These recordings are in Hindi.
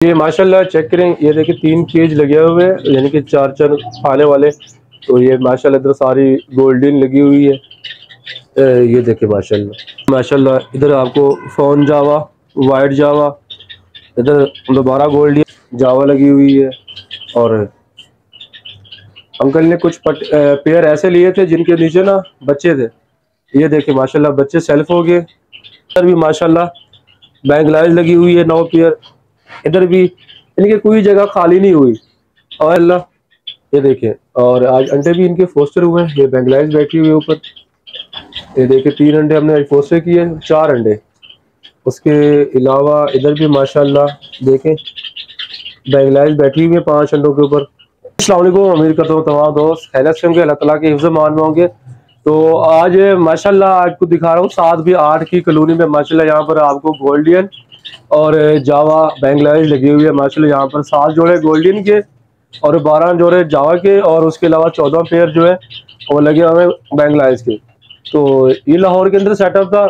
ये माशाल्लाह चेक करें, ये देखिए 3 केज लगे हुए हैं, यानी कि 4 खाने वाले। तो ये माशाल्लाह इधर सारी गोल्डन लगी हुई है। ये देखिए माशाल्लाह माशाल्लाह इधर आपको फोन जावा, वाइट जावा, इधर दोबारा गोल्डन जावा लगी हुई है। और अंकल ने कुछ पेयर ऐसे लिए थे जिनके नीचे ना बच्चे थे। ये देखिए माशाल्लाह बच्चे सेल्फ हो गए। इधर भी माशाल्लाह बैंगलाइज लगी हुई है 9 पेयर। इधर भी इनकी कोई जगह खाली नहीं हुई। और अल्लाह ये देखिए, और आज अंडे भी इनके फोस्टर हुए हैं। ये बैंगलाइज बैठी हुई है ऊपर। ये देखिए 3 अंडे हमने आज फोस्टर किए, 4 अंडे। उसके अलावा इधर भी माशाल्लाह देखें बैंगलाइज बैठी हुई है 5 अंडों के ऊपर। अस्सलाम वालेकुम, उम्मीद करता हूँ तमाम दोस्त खैरियत से होंगे, अल्लाह ताला के हिफ्ज़ मान में होंगे। तो आज माशाल्लाह आपको दिखा रहा हूँ 7 भी 8 की कॉलोनी में माशाल्लाह यहाँ पर आपको गोल्डियन और जावा बैंगलाइज लगी हुई है। माशाल्लाह यहाँ पर 7 जोड़े गोल्डियन के और 12 जोड़े जावा के, और उसके अलावा 14 पेयर जो है वो लगे हुए बैंगलाइज के। तो ये लाहौर के अंदर सेटअप था,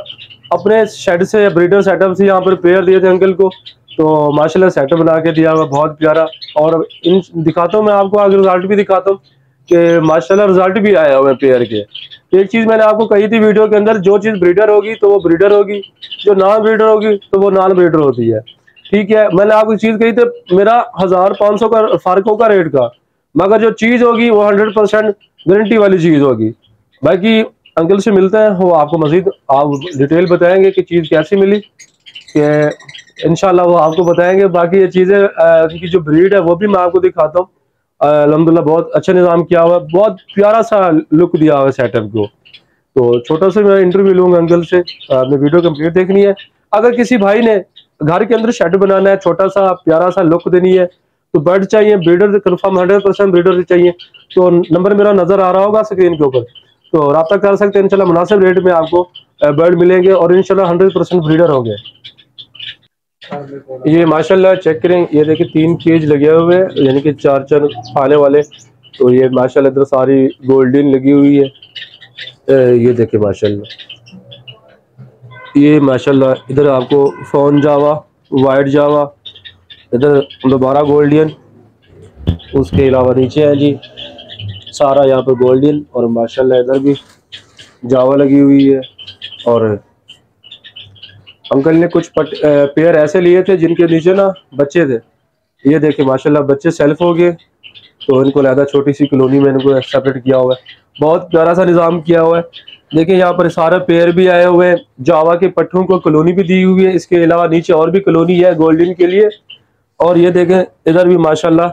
अपने शेड से ब्रीडर सेटअप से यहाँ पर पेयर दिए थे अंकल को। तो माशाल्लाह सेटअप बना के दिया हुआ बहुत प्यारा। और इन दिखाता हूँ मैं आपको, आगे रिजल्ट भी दिखाता हूँ कि माशाल्लाह रिजल्ट भी आया हुआ है पेयर के। एक चीज मैंने आपको कही थी वीडियो के अंदर, जो चीज ब्रीडर होगी तो वो ब्रीडर होगी, जो नॉन ब्रीडर होगी तो वो नॉन ब्रीडर होती है। ठीक है, मैंने आपको चीज कही थी मेरा 1500 का फर्क होगा रेट का, मगर जो चीज होगी वो 100% गारंटी वाली चीज होगी। बाकी अंकल से मिलते हैं, वो आपको मजीद आप डिटेल बताएंगे कि चीज कैसी मिली, कि इंशाल्लाह वो आपको बताएंगे। बाकी ये चीजें उनकी जो ब्रीड है वो भी मैं आपको दिखाता हूँ। अल्हम्दुलिल्लाह बहुत अच्छा निज़ाम किया हुआ है, बहुत प्यारा सा लुक दिया हुआ है सेटअप को। तो छोटा सा मैं इंटरव्यू लूंगा अंकल से, आपने वीडियो कंप्लीट देखनी है। अगर किसी भाई ने घर के अंदर शेड बनाना है, छोटा सा प्यारा सा लुक देनी है, तो बर्ड चाहिए ब्रीडर कन्फर्म 100% ब्रीडर चाहिए, तो नंबर मेरा नजर आ रहा होगा स्क्रीन के ऊपर, तो रब्ता कर सकते हैं। इंशाल्लाह मुनासिब रेट में आपको बर्ड मिलेंगे और इंशाल्लाह 100% ब्रीडर होंगे। ये माशाल्लाह चेक करें, ये देखिए 3 केज लगे हुए हैं, यानी कि 4 खाने वाले। तो ये माशाल्लाह इधर सारी गोल्डन लगी हुई है। ये देखिए माशाल्लाह, ये माशाल्लाह इधर आपको फोन जावा, वाइट जावा, इधर दोबारा गोल्डन। उसके अलावा नीचे है जी सारा यहाँ पर गोल्डन, और माशाल्लाह इधर भी जावा लगी हुई है। और अंकल ने कुछ पेयर ऐसे लिए थे जिनके नीचे ना बच्चे थे। ये देखिए माशाल्लाह बच्चे सेल्फ हो गए, तो इनको लहदा छोटी सी कॉलोनी में इनको सेपरेट किया हुआ है। बहुत प्यारा सा निज़ाम किया हुआ है। देखिए यहाँ पर सारे पेयर भी आए हुए हैं, जावा के पट्टों को कॉलोनी भी दी हुई है। इसके अलावा नीचे और भी कॉलोनी है गोल्डन के लिए। और ये देखें इधर भी माशाल्लाह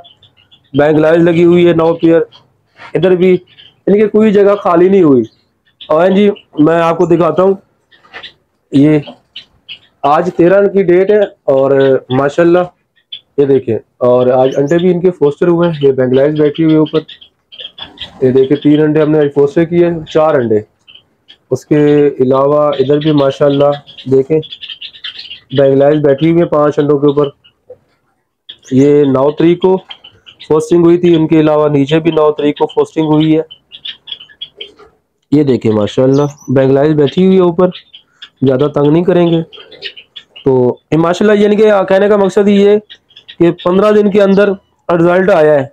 बैंगलाइज लगी हुई है 9 पेयर। इधर भी इनकी कोई जगह खाली नहीं हुई। और जी मैं आपको दिखाता हूँ, ये आज 13 की डेट है और माशाल्लाह ये देखिए, और आज अंडे भी इनके फोस्टर हुए हैं। ये बैंगलाइज बैठी हुई है ऊपर। ये देखिए 3 अंडे हमने आज फोस्टर किए, 4 अंडे। उसके अलावा इधर भी माशाल्लाह देखें बैंगलाइज बैठी हुई है 5 अंडों के ऊपर। ये 9 तारीख को पोस्टिंग हुई थी, उनके अलावा नीचे भी 9 तारीख को पोस्टिंग हुई है। ये देखिए माशाल्लाह बैंगलाइज बैठी हुई है ऊपर, ज़्यादा तंग नहीं करेंगे। तो ये माशाल्लाह यानी कि कहने का मकसद ये है कि 15 दिन के अंदर रिजल्ट आया है।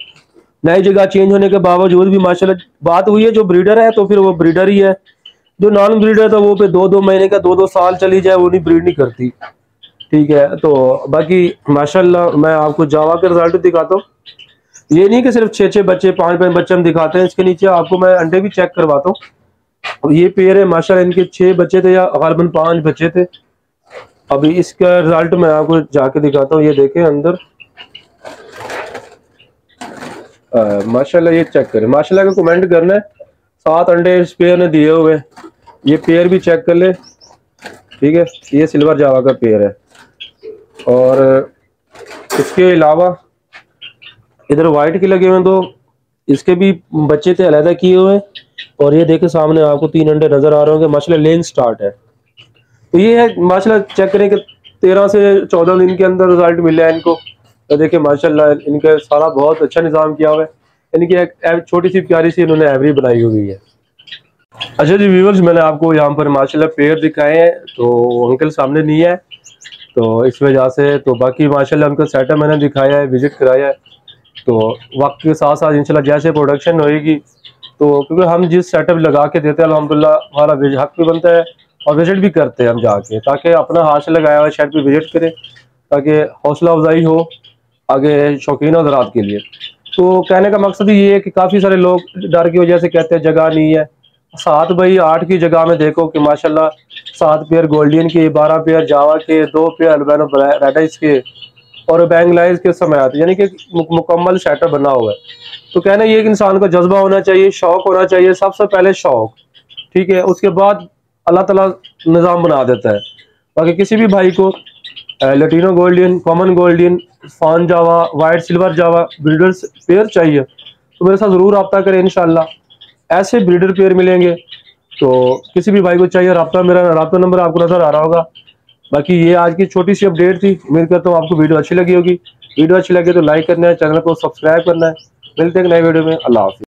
नई जगह चेंज होने के बावजूद भी माशाल्लाह बात हुई है। जो ब्रीडर है तो फिर वो ब्रीडर ही है, जो नॉन ब्रीडर था वो पे 2-2 महीने का 2-2 साल चली जाए वो नहीं ब्रीड नहीं करती। ठीक है, तो बाकी माशाल्लाह मैं आपको जावा के रिजल्ट दिखाता हूँ। ये नहीं कि सिर्फ 6-6 बच्चे 5-5 बच्चे हम दिखाते हैं, इसके नीचे आपको मैं अंडे भी चेक करवाता हूँ। ये पेयर है माशाल्लाह, इनके 6 बच्चे थे या गालिबन 5 बच्चे थे। अभी इसका रिजल्ट मैं आपको जाके दिखाता हूँ। ये देखें अंदर माशाल्लाह, ये चेक करें माशाल्लाह का कमेंट करना है। 7 अंडे इस पेयर ने दिए हुए। ये पेयर भी चेक कर ले, ठीक है। ये सिल्वर जावा का पेयर है। और इसके अलावा इधर वाइट के लगे हुए हैं, तो इसके भी बच्चे थे अलहदा किए हुए। और ये देखे सामने आपको 3 अंडे नजर आ रहे होंगे। माशाल्लाह लेन स्टार्ट है। तो ये है माशाल्लाह चेक करें कि 13 से 14 दिन के अंदर रिजल्ट मिला है इनको। तो देखिए माशाल्लाह इनका सारा बहुत अच्छा निज़ाम किया हुआ है। इनकी एक छोटी सी प्यारी सी इन्होंने एवरी बनाई हुई है। अच्छा जी व्यूअर्स, मैंने आपको यहाँ पर माशाल्लाह पेयर दिखाए हैं, तो अंकल सामने नहीं है। तो इस वजह से तो बाकी माशाल्लाह उनका सेटअप मैंने दिखाया है, विजिट कराया है। तो वक्त के साथ साथ इंशाल्लाह जैसे प्रोडक्शन होएगी तो क्योंकि हम जिस सेटअप लगा के देते हैं अल्हम्दुलिल्लाह हमारा हक भी बनता है और विजिट भी करते हैं हम जाके, ताकि अपना हाथ से लगाया हुआ शेड पे विजिट करें, ताकि हौसला अफजाई हो आगे शौकीन हज़रात के लिए। तो कहने का मकसद ये है कि काफ़ी सारे लोग डर की वजह से कहते हैं जगह नहीं है। 7 बाई 8 की जगह में देखो कि माशाल्लाह 7 पेयर गोल्डियन के, 12 पेयर जावा के, 2 पेयर अल्बानो रेडाइस के और बैंगलाइज के समात, यानी कि मुकम्मल सेटअप बना हुआ है। तो कहना ये कि इंसान को जज्बा होना चाहिए, शौक होना चाहिए, सबसे पहले शौक, ठीक है, उसके बाद अल्लाह ताला निज़ाम बना देता है। बाकी किसी भी भाई को लैटिनो गोल्डियन, कॉमन गोल्डियन, फान जावा, वाइट सिल्वर जावा ब्रीडर्स पेयर चाहिए तो मेरे साथ ज़रूर रब्ता करें, इंशाल्लाह ऐसे ब्रीडर पेयर मिलेंगे। तो किसी भी भाई को चाहिए मेरा रब्ता नंबर आपको नजर आ रहा होगा। बाकी ये आज की छोटी सी अपडेट थी, उम्मीद करता हूँ आपको वीडियो अच्छी लगी होगी। वीडियो अच्छी लगे तो लाइक करना है, चैनल को सब्सक्राइब करना है। मिलते हैं एक नए वीडियो में। अल्लाह हाफिज़।